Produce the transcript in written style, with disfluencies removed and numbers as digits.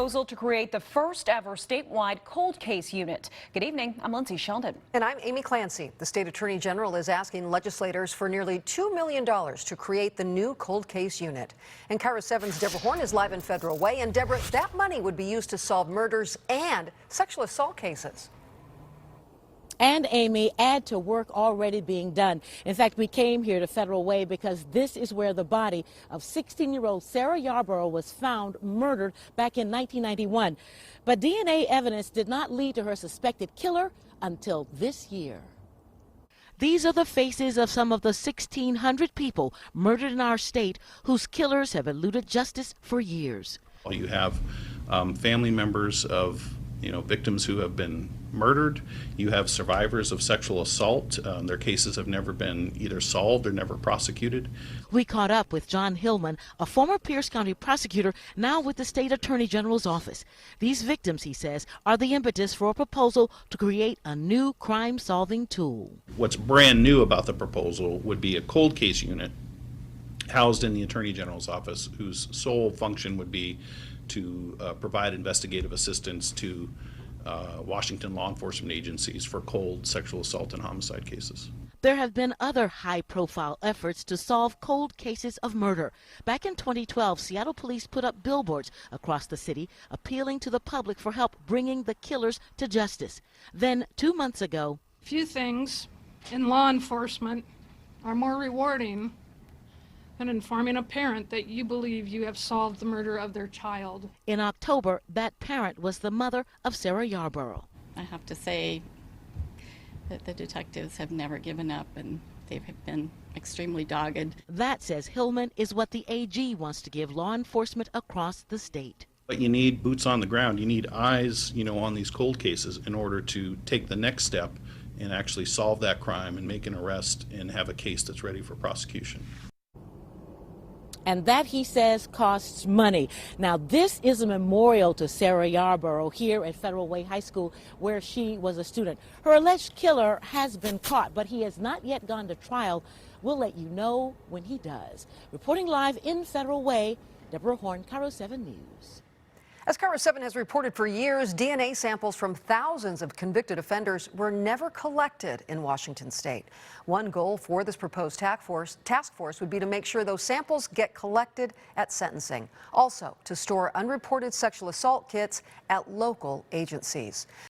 proposal to create the first ever statewide cold case unit. Good evening, I'm Lindsay Sheldon. And I'm Amy Clancy. The state attorney general is asking legislators for nearly $2 million to create the new cold case unit. And KIRO 7's Deborah Horn is live in Federal Way. And Deborah, that money would be used to solve murders and sexual assault cases. And Amy, add to work already being done. In fact, we came here to Federal Way because this is where the body of 16-year-old Sarah Yarborough was found murdered back in 1991. But DNA evidence did not lead to her suspected killer until this year. These are the faces of some of the 1,600 people murdered in our state whose killers have eluded justice for years. You have family members of victims who have been murdered. You have survivors of sexual assault. Their cases have never been either solved or never prosecuted. We caught up with John Hillman, a former Pierce County prosecutor, now with the state attorney general's office. These victims, he says, are the impetus for a proposal to create a new crime-solving tool. What's brand new about the proposal would be a cold case unit housed in the attorney general's office, whose sole function would be to provide investigative assistance to Washington law enforcement agencies for cold sexual assault and homicide cases. There have been other high-profile efforts to solve cold cases of murder. Back in 2012, Seattle police put up billboards across the city appealing to the public for help bringing the killers to justice. Then, 2 months ago, few things in law enforcement are more rewarding than informing a parent that you believe you have solved the murder of their child. In October, that parent was the mother of Sarah Yarborough. I have to say that the detectives have never given up, and they've been extremely dogged. That, says Hillman, is what the AG wants to give law enforcement across the state. But you need boots on the ground. You need eyes, on these cold cases in order to take the next step and actually solve that crime and make an arrest and have a case that's ready for prosecution. And that, he says, costs money. Now, this is a memorial to Sarah Yarborough here at Federal Way High School, where she was a student. Her alleged killer has been caught, but he has not yet gone to trial. We'll let you know when he does. Reporting live in Federal Way, Deborah Horn, KIRO 7 News. As KIRO 7 has reported for years, DNA samples from thousands of convicted offenders were never collected in Washington state. One goal for this proposed task force would be to make sure those samples get collected at sentencing. Also, to store unreported sexual assault kits at local agencies.